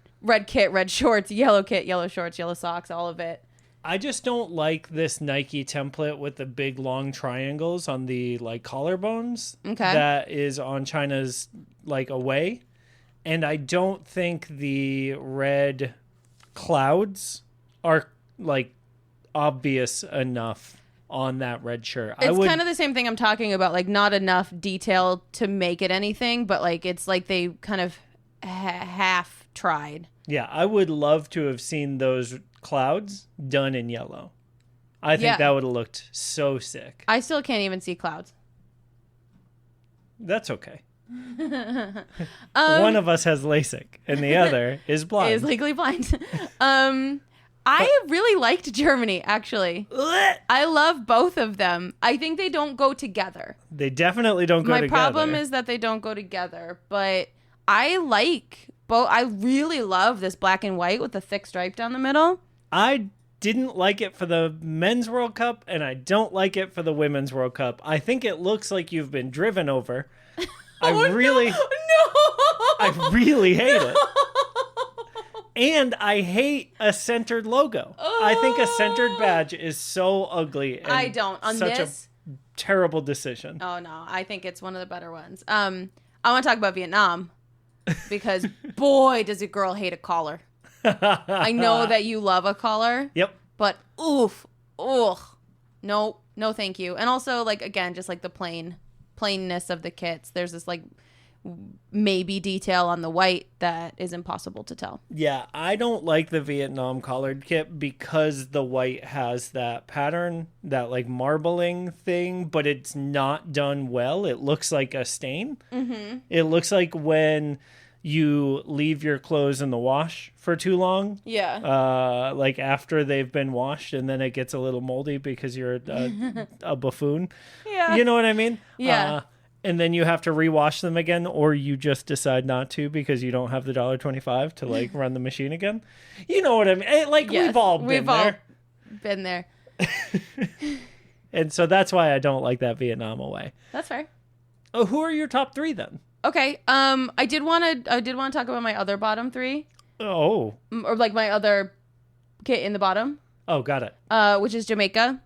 [SPEAKER 3] kit, red shorts, yellow kit, yellow shorts, yellow socks, all of it.
[SPEAKER 4] I just don't like this Nike template with the big long triangles on the collarbones.
[SPEAKER 3] Okay.
[SPEAKER 4] That is on China's away. And I don't think the red clouds are obvious enough on that red shirt.
[SPEAKER 3] It's kind of the same thing I'm talking about, not enough detail to make it anything, but it's they kind of half tried.
[SPEAKER 4] Yeah, I would love to have seen those clouds done in yellow. I think that would have looked so sick.
[SPEAKER 3] I still can't even see clouds.
[SPEAKER 4] That's okay. One of us has LASIK and the other is blind.
[SPEAKER 3] Is legally blind. I really liked Germany, actually. I love both of them. I think they don't go together.
[SPEAKER 4] They definitely don't go together.
[SPEAKER 3] My problem is that they don't go together, but I like both. I really love this black and white with the thick stripe down the middle.
[SPEAKER 4] I didn't like it for the Men's World Cup, and I don't like it for the Women's World Cup. I think it looks like you've been driven over. I really hate it. And I hate a centered logo. I think a centered badge is so ugly. And
[SPEAKER 3] I don't. On
[SPEAKER 4] such
[SPEAKER 3] this?
[SPEAKER 4] a terrible decision.
[SPEAKER 3] Oh, no. I think it's one of the better ones. I want to talk about Vietnam because, boy, does a girl hate a collar. I know that you love a collar.
[SPEAKER 4] Yep.
[SPEAKER 3] But, no, thank you. And also, again, just the plain plainness of the kits. There's this like maybe detail on the white that is impossible to tell.
[SPEAKER 4] Yeah, I don't like the Vietnam collared kit because the white has that pattern, that like marbling thing, but it's not done well. It looks like a stain. Mm-hmm. It looks like when you leave your clothes in the wash for too long.
[SPEAKER 3] Yeah.
[SPEAKER 4] Like after they've been washed, and then it gets a little moldy because you're a buffoon.
[SPEAKER 3] Yeah.
[SPEAKER 4] You know what I mean?
[SPEAKER 3] Yeah.
[SPEAKER 4] And then you have to rewash them again, or you just decide not to because you don't have the $1.25 to like run the machine again. You know what I mean? Like
[SPEAKER 3] Yes,
[SPEAKER 4] we've all
[SPEAKER 3] been there.
[SPEAKER 4] And so that's why I don't like that Vietnam away.
[SPEAKER 3] That's fair.
[SPEAKER 4] Oh, who are your top three then?
[SPEAKER 3] Okay. I did want to talk about my other bottom three.
[SPEAKER 4] Oh.
[SPEAKER 3] Or like my other kit in the bottom.
[SPEAKER 4] Oh, got it.
[SPEAKER 3] Which is Jamaica.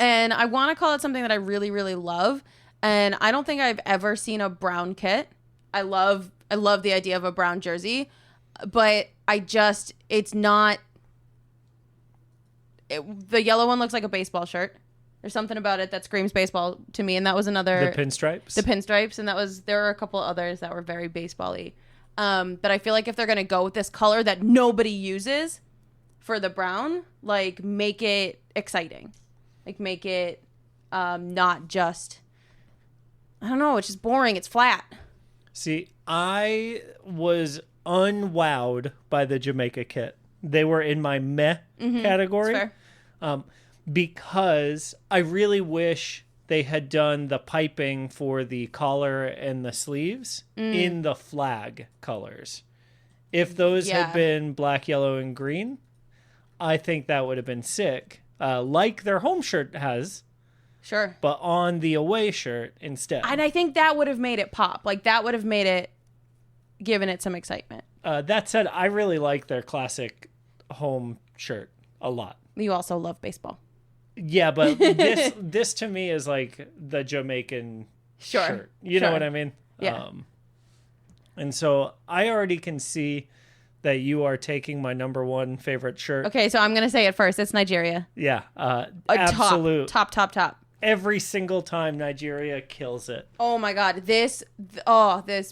[SPEAKER 3] And I want to call it something that I really, really love. And I don't think I've ever seen a brown kit. I love the idea of a brown jersey, but it's not. The yellow one looks like a baseball shirt. There's something about it that screams baseball to me, and that was another.
[SPEAKER 4] The pinstripes.
[SPEAKER 3] The pinstripes, and there were a couple others that were very baseball-y. But I feel like if they're gonna go with this color that nobody uses for the brown, like make it exciting, like make it not just. I don't know. It's just boring. It's flat.
[SPEAKER 4] See, I was unwowed by the Jamaica kit. They were in my meh category.
[SPEAKER 3] That's fair.
[SPEAKER 4] Because I really wish they had done the piping for the collar and the sleeves in the flag colors. If those had been black, yellow, and green, I think that would have been sick. Like their home shirt has.
[SPEAKER 3] Sure.
[SPEAKER 4] But on the away shirt instead.
[SPEAKER 3] And I think that would have made it pop. Like, that would have made it, given it some excitement.
[SPEAKER 4] That said, I really like their classic home shirt a lot.
[SPEAKER 3] You also love baseball.
[SPEAKER 4] Yeah, but this to me is like the Jamaican shirt. You know what I mean?
[SPEAKER 3] Yeah.
[SPEAKER 4] And so I already can see that you are taking my number one favorite shirt.
[SPEAKER 3] Okay, so I'm going to say it first. It's Nigeria.
[SPEAKER 4] Yeah. Absolute.
[SPEAKER 3] Top.
[SPEAKER 4] Every single time Nigeria kills it.
[SPEAKER 3] Oh my God. This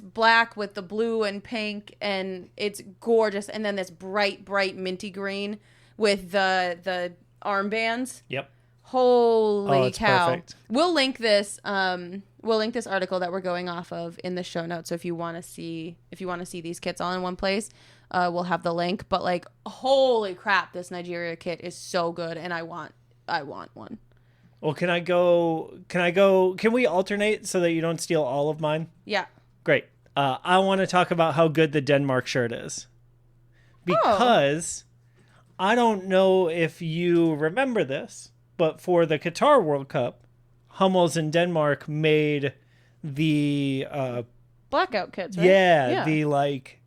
[SPEAKER 3] black with the blue and pink, and it's gorgeous. And then this bright minty green with the armbands.
[SPEAKER 4] Yep.
[SPEAKER 3] Holy cow.
[SPEAKER 4] Perfect.
[SPEAKER 3] We'll link this article that we're going off of in the show notes. So if you want to see these kits all in one place, we'll have the link. But like, holy crap, this Nigeria kit is so good, and I want one.
[SPEAKER 4] Well, can we alternate so that you don't steal all of mine?
[SPEAKER 3] Yeah.
[SPEAKER 4] Great. I want to talk about how good the Denmark shirt is. Because I don't know if you remember this, but for the Qatar World Cup, Hummels in Denmark made the
[SPEAKER 3] blackout kits, right?
[SPEAKER 4] Yeah, the like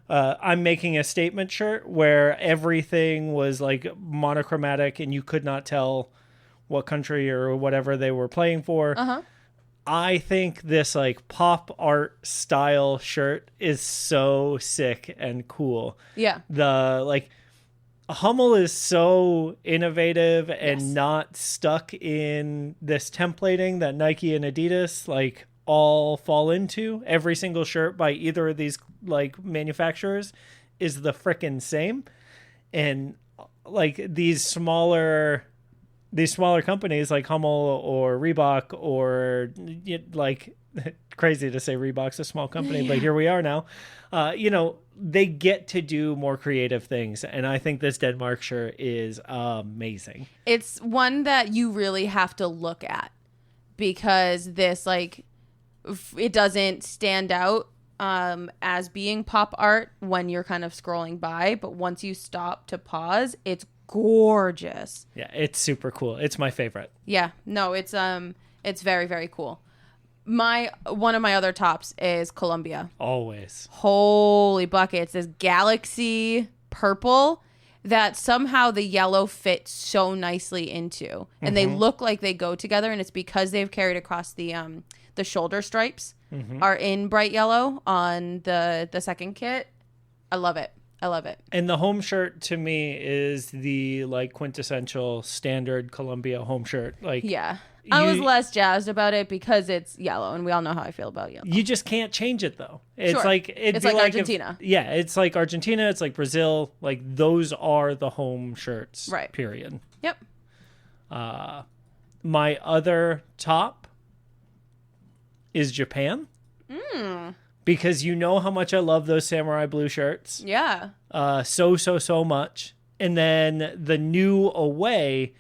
[SPEAKER 4] I'm making a statement shirt where everything was like monochromatic and you could not tell what country or whatever they were playing for.
[SPEAKER 3] Uh-huh.
[SPEAKER 4] I think this like pop art style shirt is so sick and cool.
[SPEAKER 3] Yeah.
[SPEAKER 4] The like Hummel is so innovative and not stuck in this templating that Nike and Adidas like all fall into. Every single shirt by either of these like manufacturers is the frickin' same. And like these smaller companies like Hummel or Reebok or like crazy to say Reebok's a small company, but here we are now. They get to do more creative things. And I think this Denmark shirt is amazing. It's
[SPEAKER 3] one that you really have to look at because this like, it doesn't stand out as being pop art when you're kind of scrolling by. But once you stop to pause, it's gorgeous.
[SPEAKER 4] Yeah, it's super cool. It's my favorite.
[SPEAKER 3] Yeah, no, it's very, very cool. One of my other tops is Colombia.
[SPEAKER 4] Always.
[SPEAKER 3] Holy buckets. This galaxy purple that somehow the yellow fits so nicely into. And they look like they go together, and it's because they've carried across the shoulder stripes are in bright yellow on the second kit. I love it. I love it.
[SPEAKER 4] And the home shirt to me is the like quintessential standard Columbia home shirt. Like,
[SPEAKER 3] Yeah. I was
[SPEAKER 4] you-
[SPEAKER 3] less jazzed about it because it's yellow, and we all know how I feel about yellow.
[SPEAKER 4] You just can't change it though. It's
[SPEAKER 3] Sure.
[SPEAKER 4] like it'd
[SPEAKER 3] It's
[SPEAKER 4] be
[SPEAKER 3] like
[SPEAKER 4] like if-
[SPEAKER 3] Argentina.
[SPEAKER 4] yeah, it's like Argentina. It's like Brazil. Like those are the home shirts.
[SPEAKER 3] Right.
[SPEAKER 4] Period.
[SPEAKER 3] Yep.
[SPEAKER 4] My other top is Japan. Because you know how much I love those samurai blue shirts.
[SPEAKER 3] Yeah.
[SPEAKER 4] So much. And then the new away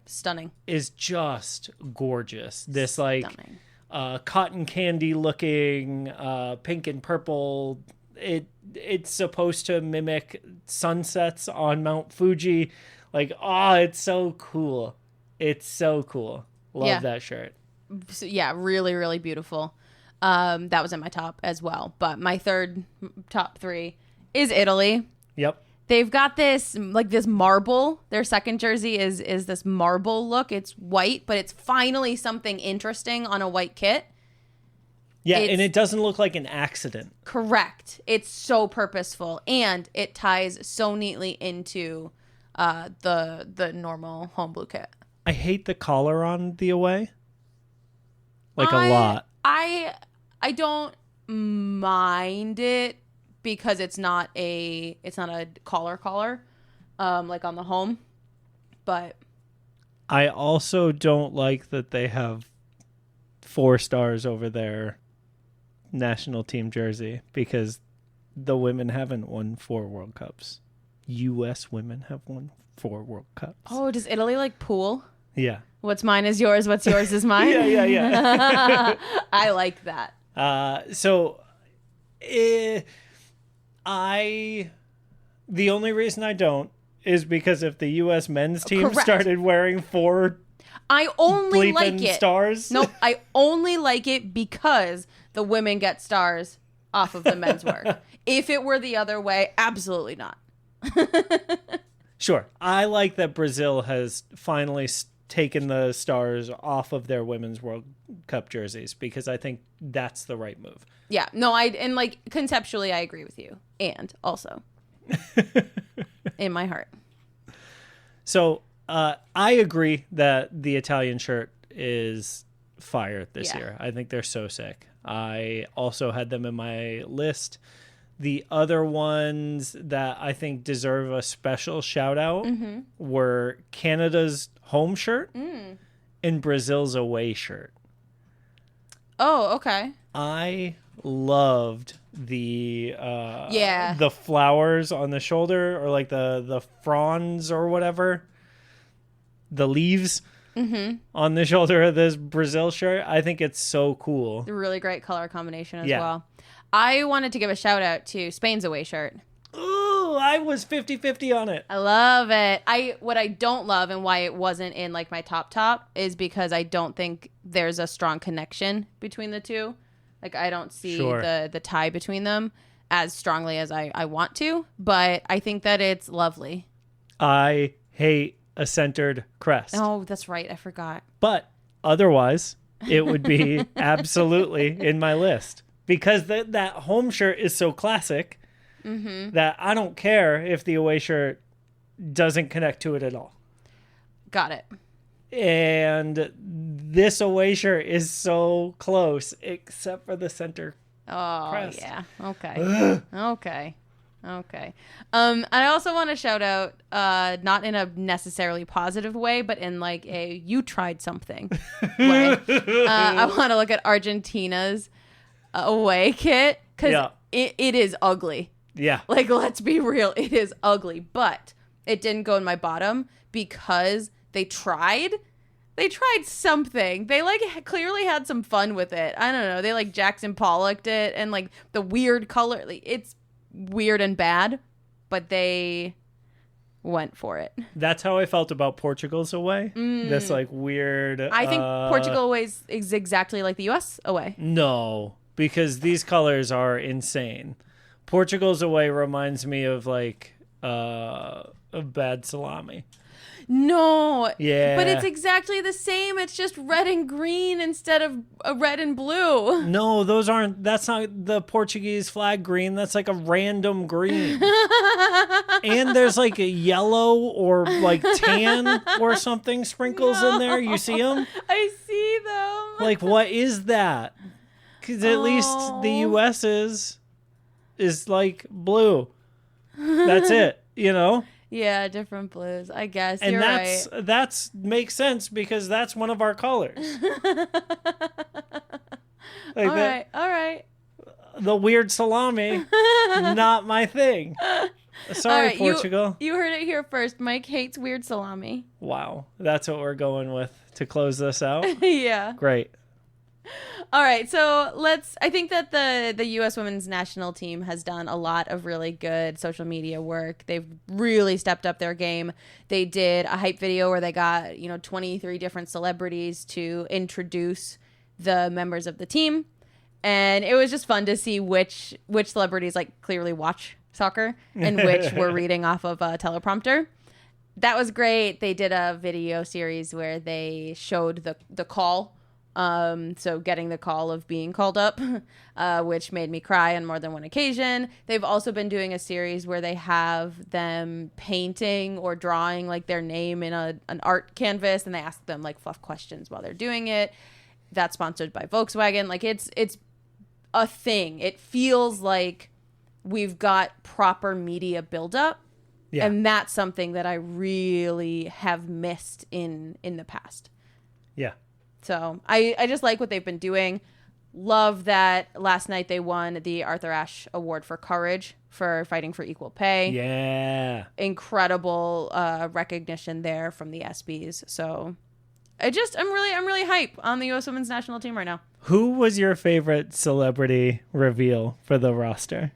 [SPEAKER 3] Stunning.
[SPEAKER 4] is just gorgeous. This like
[SPEAKER 3] Stunning.
[SPEAKER 4] cotton candy looking pink and purple. It's supposed to mimic sunsets on Mount Fuji. Like, it's so cool. It's so cool. Love
[SPEAKER 3] Yeah.
[SPEAKER 4] that shirt.
[SPEAKER 3] So, yeah, really, really beautiful. That was in my top as well. But my third top 3 is Italy.
[SPEAKER 4] Yep.
[SPEAKER 3] They've got this marble. Their second jersey is this marble look. It's white, but it's finally something interesting on a white kit.
[SPEAKER 4] Yeah,
[SPEAKER 3] It's-
[SPEAKER 4] and it doesn't look like an accident.
[SPEAKER 3] Correct. It's so purposeful, and it ties so neatly into the normal home blue kit.
[SPEAKER 4] I hate the collar on the away. Like a lot.
[SPEAKER 3] I don't mind it because it's not a collar like on the home, but
[SPEAKER 4] I also don't like that they have 4 stars over their national team jersey because the women haven't won 4 World Cups. U.S. women have won 4 World Cups.
[SPEAKER 3] oh, does Italy like pool?
[SPEAKER 4] Yeah.
[SPEAKER 3] What's mine is yours. What's yours is mine.
[SPEAKER 4] Yeah.
[SPEAKER 3] I like that.
[SPEAKER 4] The only reason I don't is because if the U.S. men's team
[SPEAKER 3] Correct.
[SPEAKER 4] started wearing 4
[SPEAKER 3] I only like
[SPEAKER 4] bleeping
[SPEAKER 3] it.
[SPEAKER 4] stars.
[SPEAKER 3] Nope, I only like it because the women get stars off of the men's work. If it were the other way, absolutely not.
[SPEAKER 4] Sure. I like that Brazil has finally taken the stars off of their women's World Cup jerseys because I think that's the right move.
[SPEAKER 3] Yeah, no, conceptually I agree with you. And also in my heart.
[SPEAKER 4] So I agree that the Italian shirt is fire this
[SPEAKER 3] Yeah.
[SPEAKER 4] year. I think they're so sick. I also had them in my list. The other ones that I think deserve a special shout out were Canada's home shirt and Brazil's away shirt.
[SPEAKER 3] Oh, okay.
[SPEAKER 4] I loved the
[SPEAKER 3] Yeah.
[SPEAKER 4] the flowers on the shoulder or like the fronds or whatever, the leaves on the shoulder of this Brazil shirt. I think it's so cool.
[SPEAKER 3] Really great color combination as
[SPEAKER 4] Yeah.
[SPEAKER 3] well. I wanted to give a shout out to Spain's away shirt.
[SPEAKER 4] Ooh, I was 50-50 on it.
[SPEAKER 3] I love it. What I don't love and why it wasn't in like my top is because I don't think there's a strong connection between the two. Like I don't see
[SPEAKER 4] Sure.
[SPEAKER 3] the tie between them as strongly as I want to, but I think that it's lovely.
[SPEAKER 4] I hate a centered crest.
[SPEAKER 3] Oh, that's right. I forgot.
[SPEAKER 4] But otherwise, it would be absolutely in my list because that home shirt is so classic that I don't care if the away shirt doesn't connect to it at all.
[SPEAKER 3] Got it.
[SPEAKER 4] And this away shirt is so close except for the center.
[SPEAKER 3] Oh,
[SPEAKER 4] Crest.
[SPEAKER 3] yeah. Okay. Okay. I also want to shout out, not in a necessarily positive way, but in like a you tried something way. I want to look at Argentina's away kit because
[SPEAKER 4] Yeah.
[SPEAKER 3] it is ugly.
[SPEAKER 4] Yeah.
[SPEAKER 3] Like, let's be real, it is ugly. But it didn't go in my bottom because they tried. They tried something. They like clearly had some fun with it. I don't know. They like Jackson Pollocked it and like the weird color. Like, it's weird and bad, but they went for it.
[SPEAKER 4] That's how I felt about Portugal's away. This like weird.
[SPEAKER 3] I think Portugal away is exactly like the U.S. away.
[SPEAKER 4] No, because these colors are insane. Portugal's away reminds me of like a bad salami.
[SPEAKER 3] No.
[SPEAKER 4] Yeah.
[SPEAKER 3] But it's exactly the same. It's just red and green instead of red and blue.
[SPEAKER 4] No, that's not the Portuguese flag green. That's like a random green. And there's like a yellow or like tan or something sprinkles in there. You see them?
[SPEAKER 3] I see them.
[SPEAKER 4] Like, what is that? Because at least the U.S. is like blue. That's it, you know?
[SPEAKER 3] Yeah, different blues. I guess
[SPEAKER 4] And
[SPEAKER 3] you're right.
[SPEAKER 4] that's makes sense because that's one of our colors.
[SPEAKER 3] All right.
[SPEAKER 4] The weird salami, not my thing. Sorry,
[SPEAKER 3] All right,
[SPEAKER 4] Portugal.
[SPEAKER 3] You heard it here first. Mike hates weird salami.
[SPEAKER 4] Wow, that's what we're going with to close this out.
[SPEAKER 3] Yeah.
[SPEAKER 4] Great.
[SPEAKER 3] All right, so I think that the U.S. women's national team has done a lot of really good social media work. They've really stepped up their game. They did a hype video where they got 23 different celebrities to introduce the members of the team, and it was just fun to see which celebrities like clearly watch soccer and which were reading off of a teleprompter. That was great. They did a video series where they showed the call. So getting the call of being called up, which made me cry on more than one occasion. They've also been doing a series where they have them painting or drawing like their name in an art canvas, and they ask them like fluff questions while they're doing it. That's sponsored by Volkswagen. Like it's a thing. It feels like we've got proper media buildup. Yeah. And that's something that I really have missed in the past.
[SPEAKER 4] Yeah.
[SPEAKER 3] So I just like what they've been doing. Love that last night they won the Arthur Ashe Award for Courage for fighting for equal pay.
[SPEAKER 4] Yeah.
[SPEAKER 3] Incredible recognition there from the ESPYs. So I'm really hype on the U.S. women's national team right now.
[SPEAKER 4] Who was your favorite celebrity reveal for the roster?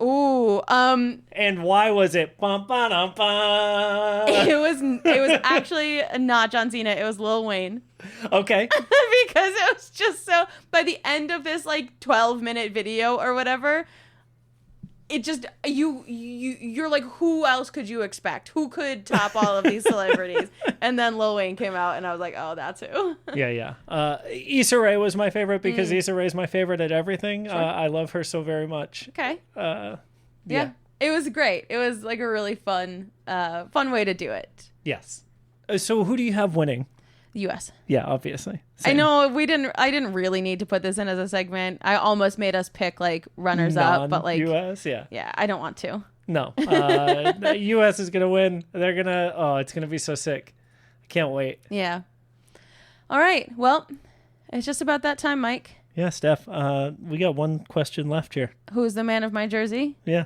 [SPEAKER 3] Ooh,
[SPEAKER 4] and why was it? Bum, ba, dum, bum.
[SPEAKER 3] It was actually not John Cena. It was Lil Wayne.
[SPEAKER 4] Okay.
[SPEAKER 3] Because it was just so. By the end of this 12-minute video or whatever, it just you're like, who else could you expect? Who could top all of these celebrities? And then Lil Wayne came out, and I was like, oh, that's who.
[SPEAKER 4] Yeah. Issa Rae was my favorite because Issa Rae's my favorite at everything. Sure. I love her so very much.
[SPEAKER 3] Okay.
[SPEAKER 4] Yeah.
[SPEAKER 3] It was great. It was like a really fun way to do it.
[SPEAKER 4] Yes. So who do you have winning?
[SPEAKER 3] The U.S.
[SPEAKER 4] Yeah, obviously.
[SPEAKER 3] Same. I know I didn't really need to put this in as a segment. I almost made us pick runners up, but
[SPEAKER 4] U.S. Yeah,
[SPEAKER 3] I don't want to.
[SPEAKER 4] No, the U.S. is gonna win. They're gonna. Oh, it's gonna be so sick. I can't wait.
[SPEAKER 3] Yeah. All right. Well, it's just about that time, Mike.
[SPEAKER 4] Yeah, Steph. We got one question left here.
[SPEAKER 3] Who's the man of my jersey?
[SPEAKER 4] Yeah.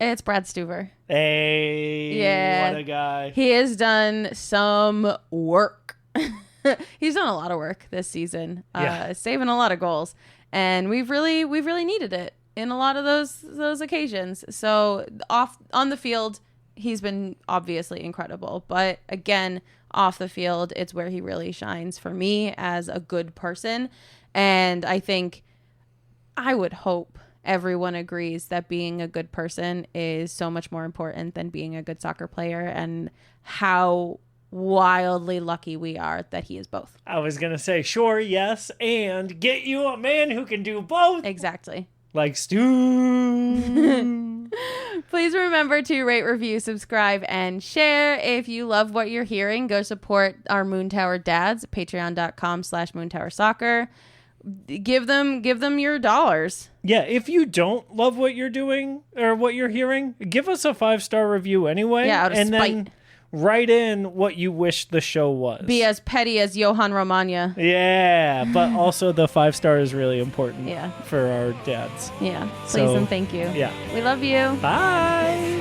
[SPEAKER 3] It's Brad Stuver.
[SPEAKER 4] Hey.
[SPEAKER 3] Yeah.
[SPEAKER 4] What a guy.
[SPEAKER 3] He has done some work. He's done a lot of work this season, saving a lot of goals, and we've really needed it in a lot of those occasions. So on the field, he's been obviously incredible, but again, off the field, it's where he really shines for me as a good person. And I would hope everyone agrees that being a good person is so much more important than being a good soccer player, and how wildly lucky we are that he is both.
[SPEAKER 4] I was gonna say sure, yes, and get you a man who can do both.
[SPEAKER 3] Exactly.
[SPEAKER 4] Like Stu.
[SPEAKER 3] Please remember to rate, review, subscribe, and share. If you love what you're hearing, go support our Moontower dads, patreon.com/Moontower Soccer. Give them your dollars.
[SPEAKER 4] Yeah, if you don't love what you're doing or what you're hearing, give us a 5-star review anyway.
[SPEAKER 3] Yeah, out of spite.
[SPEAKER 4] Then write in what you wish the show was.
[SPEAKER 3] Be as petty as Johan Romagna.
[SPEAKER 4] Yeah, but also the 5-star is really important
[SPEAKER 3] for
[SPEAKER 4] our dads.
[SPEAKER 3] Yeah, please and thank you.
[SPEAKER 4] Yeah.
[SPEAKER 3] We love you.
[SPEAKER 4] Bye.